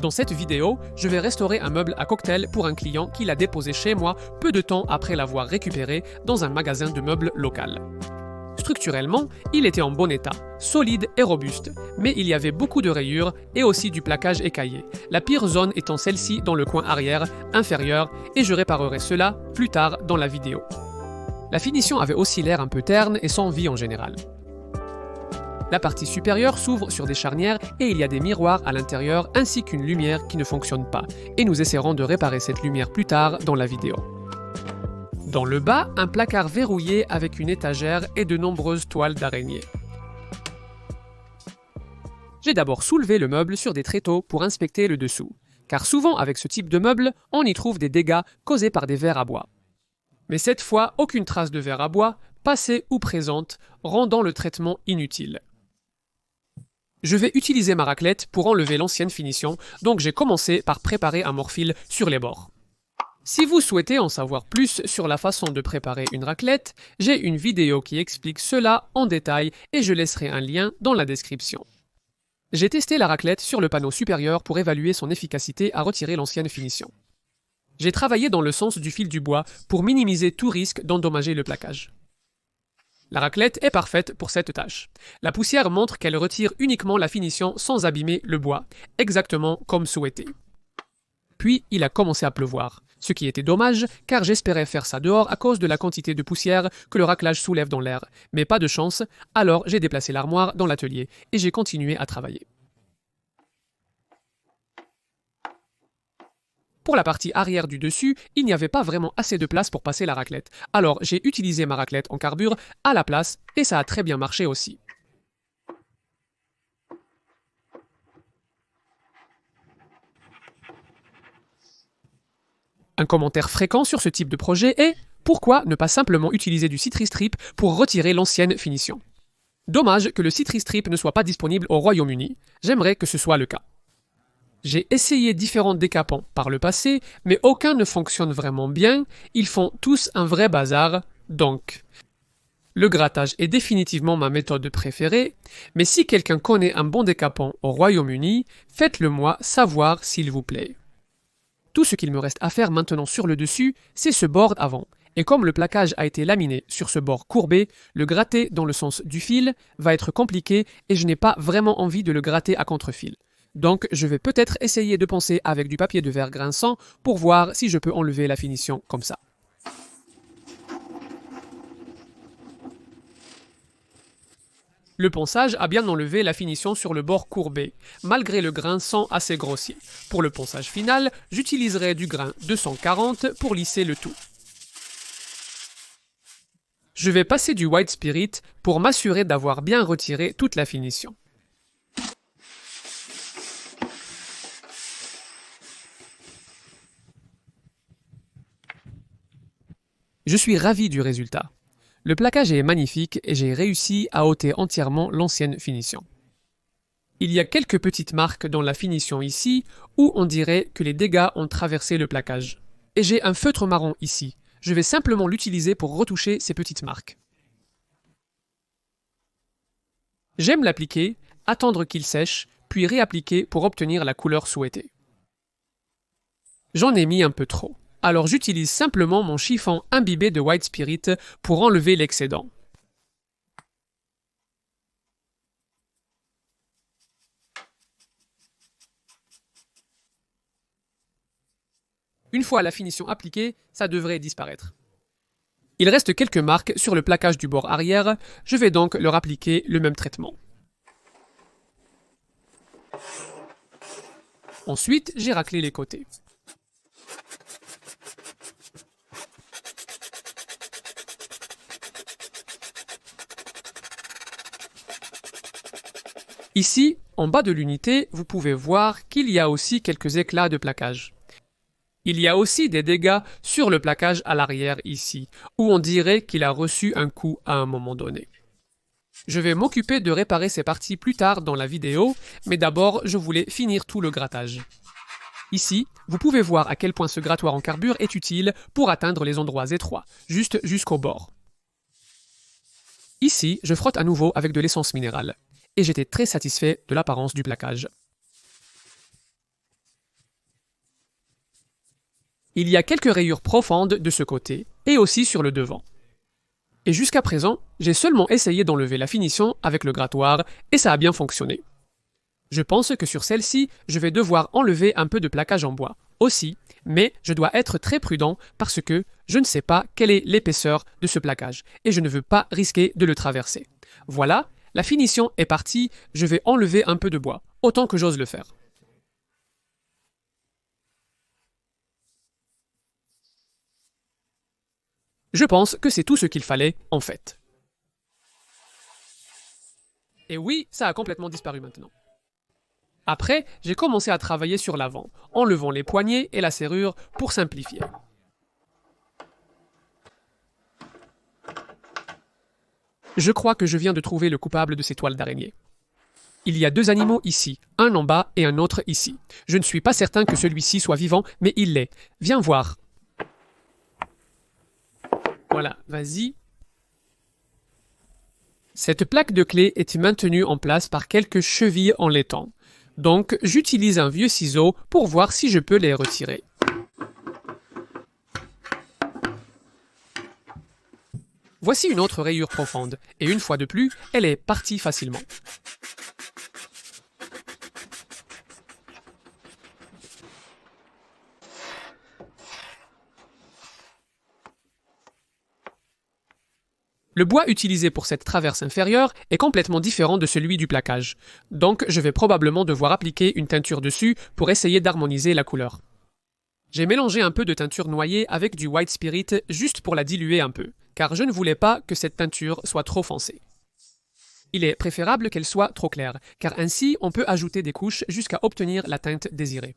Dans cette vidéo, je vais restaurer un meuble à cocktail pour un client qui l'a déposé chez moi peu de temps après l'avoir récupéré dans un magasin de meubles local. Structurellement, il était en bon état, solide et robuste, mais il y avait beaucoup de rayures et aussi du plaquage écaillé, la pire zone étant celle-ci dans le coin arrière, inférieur, et je réparerai cela plus tard dans la vidéo. La finition avait aussi l'air un peu terne et sans vie en général. La partie supérieure s'ouvre sur des charnières et il y a des miroirs à l'intérieur ainsi qu'une lumière qui ne fonctionne pas, et nous essaierons de réparer cette lumière plus tard dans la vidéo. Dans le bas, un placard verrouillé avec une étagère et de nombreuses toiles d'araignée. J'ai d'abord soulevé le meuble sur des tréteaux pour inspecter le dessous, car souvent avec ce type de meuble, on y trouve des dégâts causés par des verres à bois. Mais cette fois, aucune trace de verre à bois, passée ou présente, rendant le traitement inutile. Je vais utiliser ma raclette pour enlever l'ancienne finition, donc j'ai commencé par préparer un morphile sur les bords. Si vous souhaitez en savoir plus sur la façon de préparer une raclette, j'ai une vidéo qui explique cela en détail et je laisserai un lien dans la description. J'ai testé la raclette sur le panneau supérieur pour évaluer son efficacité à retirer l'ancienne finition. J'ai travaillé dans le sens du fil du bois pour minimiser tout risque d'endommager le plaquage. La raclette est parfaite pour cette tâche. La poussière montre qu'elle retire uniquement la finition sans abîmer le bois, exactement comme souhaité. Puis il a commencé à pleuvoir, ce qui était dommage car j'espérais faire ça dehors à cause de la quantité de poussière que le raclage soulève dans l'air, mais pas de chance, alors j'ai déplacé l'armoire dans l'atelier et j'ai continué à travailler. Pour la partie arrière du dessus, il n'y avait pas vraiment assez de place pour passer la raclette, alors j'ai utilisé ma raclette en carbure à la place et ça a très bien marché aussi. Un commentaire fréquent sur ce type de projet est « Pourquoi ne pas simplement utiliser du Citristrip pour retirer l'ancienne finition ?» Dommage que le Citristrip ne soit pas disponible au Royaume-Uni, j'aimerais que ce soit le cas. J'ai essayé différents décapants par le passé, mais aucun ne fonctionne vraiment bien, ils font tous un vrai bazar, donc. Le grattage est définitivement ma méthode préférée, mais si quelqu'un connaît un bon décapant au Royaume-Uni, faites-le moi savoir s'il vous plaît. Tout ce qu'il me reste à faire maintenant sur le dessus, c'est ce bord avant. Et comme le plaquage a été laminé sur ce bord courbé, le gratter dans le sens du fil va être compliqué et je n'ai pas vraiment envie de le gratter à contre-fil. Donc je vais peut-être essayer de poncer avec du papier de verre grinçant pour voir si je peux enlever la finition comme ça. Le ponçage a bien enlevé la finition sur le bord courbé, malgré le grinçant assez grossier. Pour le ponçage final, j'utiliserai du grain 240 pour lisser le tout. Je vais passer du White Spirit pour m'assurer d'avoir bien retiré toute la finition. Je suis ravi du résultat. Le plaquage est magnifique et j'ai réussi à ôter entièrement l'ancienne finition. Il y a quelques petites marques dans la finition ici où on dirait que les dégâts ont traversé le plaquage. Et j'ai un feutre marron ici. Je vais simplement l'utiliser pour retoucher ces petites marques. J'aime l'appliquer, attendre qu'il sèche, puis réappliquer pour obtenir la couleur souhaitée. J'en ai mis un peu trop. Alors j'utilise simplement mon chiffon imbibé de White Spirit pour enlever l'excédent. Une fois la finition appliquée, ça devrait disparaître. Il reste quelques marques sur le plaquage du bord arrière, je vais donc leur appliquer le même traitement. Ensuite, j'ai raclé les côtés. Ici, en bas de l'unité, vous pouvez voir qu'il y a aussi quelques éclats de plaquage. Il y a aussi des dégâts sur le plaquage à l'arrière ici, où on dirait qu'il a reçu un coup à un moment donné. Je vais m'occuper de réparer ces parties plus tard dans la vidéo, mais d'abord je voulais finir tout le grattage. Ici, vous pouvez voir à quel point ce grattoir en carbure est utile pour atteindre les endroits étroits, juste jusqu'au bord. Ici, je frotte à nouveau avec de l'essence minérale. Et j'étais très satisfait de l'apparence du plaquage. Il y a quelques rayures profondes de ce côté et aussi sur le devant. Et jusqu'à présent, j'ai seulement essayé d'enlever la finition avec le grattoir et ça a bien fonctionné. Je pense que sur celle-ci, je vais devoir enlever un peu de plaquage en bois aussi, mais je dois être très prudent parce que je ne sais pas quelle est l'épaisseur de ce plaquage et je ne veux pas risquer de le traverser. Voilà, la finition est partie, je vais enlever un peu de bois, autant que j'ose le faire. Je pense que c'est tout ce qu'il fallait en fait. Et oui, ça a complètement disparu maintenant. Après, j'ai commencé à travailler sur l'avant, enlevant les poignées et la serrure pour simplifier. Je crois que je viens de trouver le coupable de ces toiles d'araignée. Il y a deux animaux ici, un en bas et un autre ici. Je ne suis pas certain que celui-ci soit vivant, mais il l'est. Viens voir. Voilà, vas-y. Cette plaque de clé est maintenue en place par quelques chevilles en laiton. Donc, j'utilise un vieux ciseau pour voir si je peux les retirer. Voici une autre rayure profonde, et une fois de plus, elle est partie facilement. Le bois utilisé pour cette traverse inférieure est complètement différent de celui du plaquage, donc je vais probablement devoir appliquer une teinture dessus pour essayer d'harmoniser la couleur. J'ai mélangé un peu de teinture noyée avec du White Spirit juste pour la diluer un peu, car je ne voulais pas que cette teinture soit trop foncée. Il est préférable qu'elle soit trop claire, car ainsi on peut ajouter des couches jusqu'à obtenir la teinte désirée.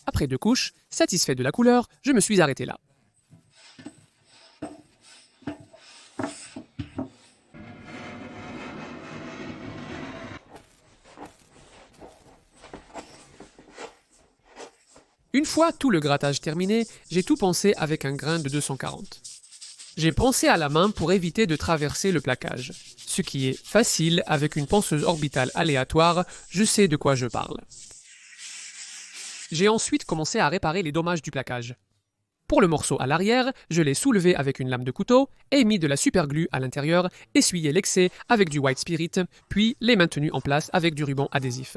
Après 2 couches, satisfait de la couleur, je me suis arrêté là. Une fois tout le grattage terminé, j'ai tout poncé avec un grain de 240. J'ai poncé à la main pour éviter de traverser le plaquage, ce qui est facile avec une ponceuse orbitale aléatoire, je sais de quoi je parle. J'ai ensuite commencé à réparer les dommages du plaquage. Pour le morceau à l'arrière, je l'ai soulevé avec une lame de couteau et mis de la superglue à l'intérieur, essuyé l'excès avec du White Spirit, puis l'ai maintenu en place avec du ruban adhésif.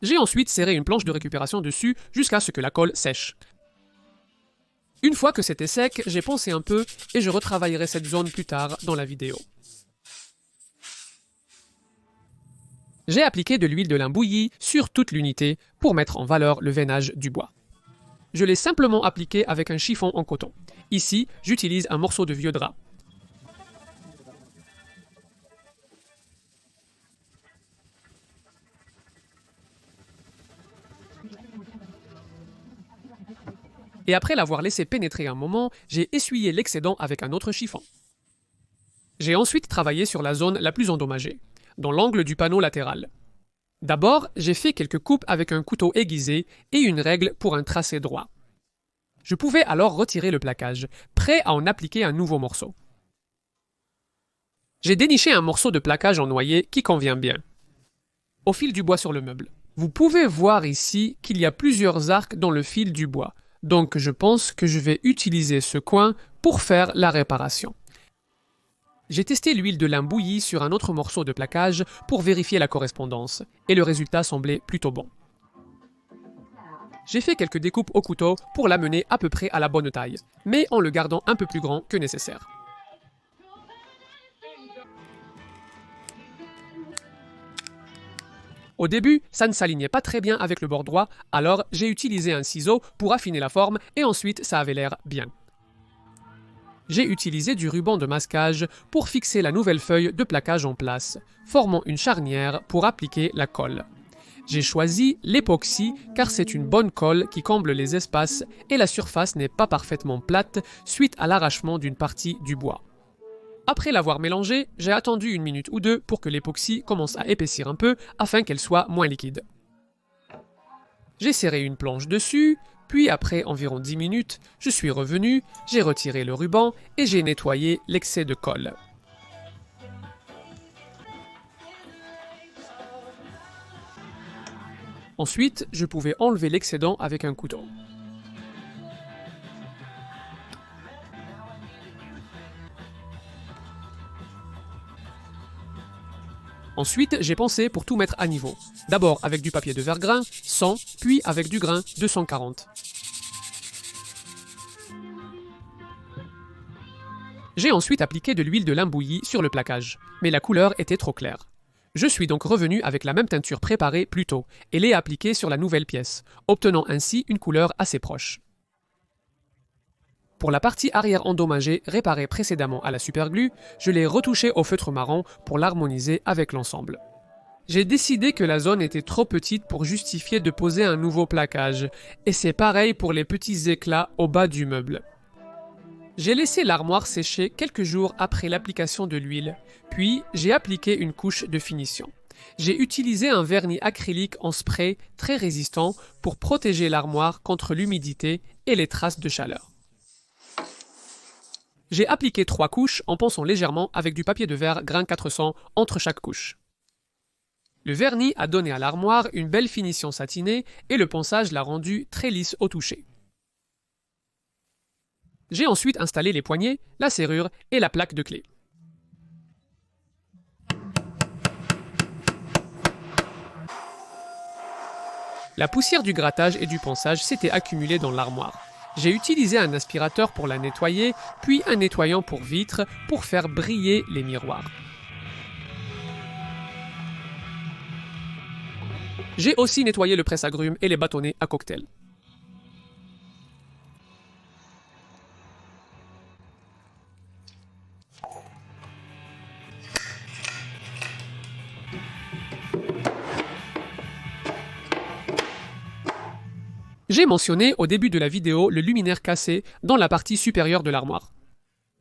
J'ai ensuite serré une planche de récupération dessus jusqu'à ce que la colle sèche. Une fois que c'était sec, j'ai poncé un peu et je retravaillerai cette zone plus tard dans la vidéo. J'ai appliqué de l'huile de lin bouillie sur toute l'unité pour mettre en valeur le veinage du bois. Je l'ai simplement appliqué avec un chiffon en coton. Ici, j'utilise un morceau de vieux drap. Et après l'avoir laissé pénétrer un moment, j'ai essuyé l'excédent avec un autre chiffon. J'ai ensuite travaillé sur la zone la plus endommagée, dans l'angle du panneau latéral. D'abord, j'ai fait quelques coupes avec un couteau aiguisé et une règle pour un tracé droit. Je pouvais alors retirer le plaquage, prêt à en appliquer un nouveau morceau. J'ai déniché un morceau de plaquage en noyer qui convient bien. Au fil du bois sur le meuble. Vous pouvez voir ici qu'il y a plusieurs arcs dans le fil du bois. Donc je pense que je vais utiliser ce coin pour faire la réparation. J'ai testé l'huile de lin bouillie sur un autre morceau de plaquage pour vérifier la correspondance, et le résultat semblait plutôt bon. J'ai fait quelques découpes au couteau pour l'amener à peu près à la bonne taille, mais en le gardant un peu plus grand que nécessaire. Au début, ça ne s'alignait pas très bien avec le bord droit, alors j'ai utilisé un ciseau pour affiner la forme et ensuite ça avait l'air bien. J'ai utilisé du ruban de masquage pour fixer la nouvelle feuille de plaquage en place, formant une charnière pour appliquer la colle. J'ai choisi l'époxy car c'est une bonne colle qui comble les espaces et la surface n'est pas parfaitement plate suite à l'arrachement d'une partie du bois. Après l'avoir mélangé, j'ai attendu 1 minute ou 2 pour que l'époxy commence à épaissir un peu afin qu'elle soit moins liquide. J'ai serré une planche dessus, puis après environ 10 minutes, je suis revenu, j'ai retiré le ruban et j'ai nettoyé l'excès de colle. Ensuite, je pouvais enlever l'excédent avec un couteau. Ensuite, j'ai pensé pour tout mettre à niveau. D'abord avec du papier de verre grain, 100, puis avec du grain, 240. J'ai ensuite appliqué de l'huile de lin bouillie sur le plaquage, mais la couleur était trop claire. Je suis donc revenu avec la même teinture préparée plus tôt et l'ai appliquée sur la nouvelle pièce, obtenant ainsi une couleur assez proche. Pour la partie arrière endommagée réparée précédemment à la superglue, je l'ai retouchée au feutre marron pour l'harmoniser avec l'ensemble. J'ai décidé que la zone était trop petite pour justifier de poser un nouveau plaquage, et c'est pareil pour les petits éclats au bas du meuble. J'ai laissé l'armoire sécher quelques jours après l'application de l'huile, puis j'ai appliqué une couche de finition. J'ai utilisé un vernis acrylique en spray très résistant pour protéger l'armoire contre l'humidité et les traces de chaleur. J'ai appliqué 3 couches en ponçant légèrement avec du papier de verre grain 400 entre chaque couche. Le vernis a donné à l'armoire une belle finition satinée et le ponçage l'a rendu très lisse au toucher. J'ai ensuite installé les poignées, la serrure et la plaque de clé. La poussière du grattage et du ponçage s'était accumulée dans l'armoire. J'ai utilisé un aspirateur pour la nettoyer, puis un nettoyant pour vitres pour faire briller les miroirs. J'ai aussi nettoyé le presse-agrumes et les bâtonnets à cocktail. J'ai mentionné au début de la vidéo le luminaire cassé dans la partie supérieure de l'armoire.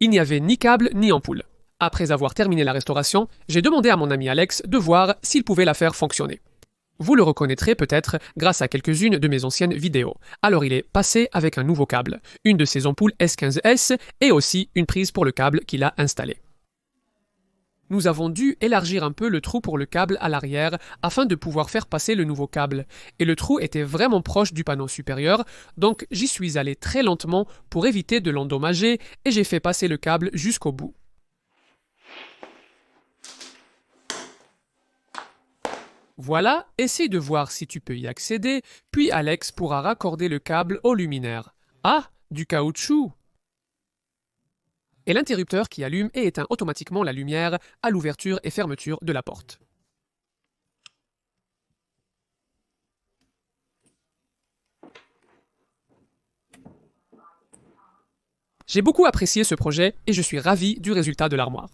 Il n'y avait ni câble ni ampoule. Après avoir terminé la restauration, j'ai demandé à mon ami Alex de voir s'il pouvait la faire fonctionner. Vous le reconnaîtrez peut-être grâce à quelques-unes de mes anciennes vidéos. Alors il est passé avec un nouveau câble, une de ses ampoules S15S et aussi une prise pour le câble qu'il a installé. Nous avons dû élargir un peu le trou pour le câble à l'arrière afin de pouvoir faire passer le nouveau câble, et le trou était vraiment proche du panneau supérieur, donc j'y suis allé très lentement pour éviter de l'endommager et j'ai fait passer le câble jusqu'au bout. Voilà, essaye de voir si tu peux y accéder, puis Alex pourra raccorder le câble au luminaire. Ah, du caoutchouc! Et l'interrupteur qui allume et éteint automatiquement la lumière à l'ouverture et fermeture de la porte. J'ai beaucoup apprécié ce projet et je suis ravi du résultat de l'armoire.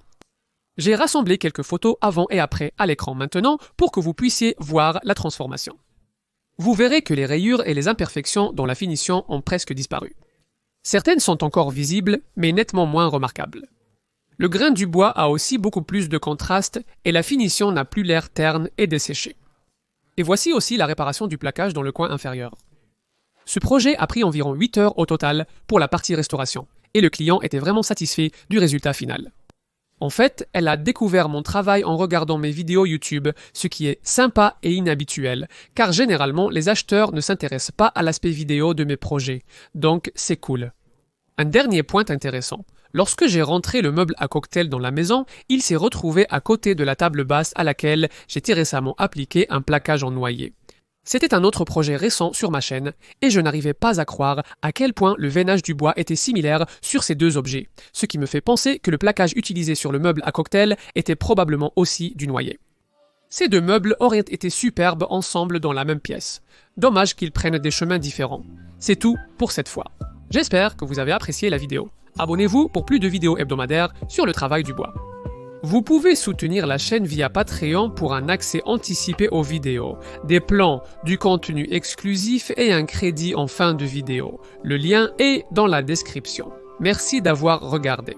J'ai rassemblé quelques photos avant et après à l'écran maintenant pour que vous puissiez voir la transformation. Vous verrez que les rayures et les imperfections dans la finition ont presque disparu. Certaines sont encore visibles, mais nettement moins remarquables. Le grain du bois a aussi beaucoup plus de contraste et la finition n'a plus l'air terne et desséchée. Et voici aussi la réparation du plaquage dans le coin inférieur. Ce projet a pris environ 8 heures au total pour la partie restauration, et le client était vraiment satisfait du résultat final. En fait, elle a découvert mon travail en regardant mes vidéos YouTube, ce qui est sympa et inhabituel, car généralement les acheteurs ne s'intéressent pas à l'aspect vidéo de mes projets, donc c'est cool. Un dernier point intéressant. Lorsque j'ai rentré le meuble à cocktail dans la maison, il s'est retrouvé à côté de la table basse à laquelle j'étais récemment appliqué un plaquage en noyer. C'était un autre projet récent sur ma chaîne, et je n'arrivais pas à croire à quel point le veinage du bois était similaire sur ces deux objets, ce qui me fait penser que le plaquage utilisé sur le meuble à cocktail était probablement aussi du noyer. Ces deux meubles auraient été superbes ensemble dans la même pièce. Dommage qu'ils prennent des chemins différents. C'est tout pour cette fois. J'espère que vous avez apprécié la vidéo. Abonnez-vous pour plus de vidéos hebdomadaires sur le travail du bois. Vous pouvez soutenir la chaîne via Patreon pour un accès anticipé aux vidéos, des plans, du contenu exclusif et un crédit en fin de vidéo. Le lien est dans la description. Merci d'avoir regardé.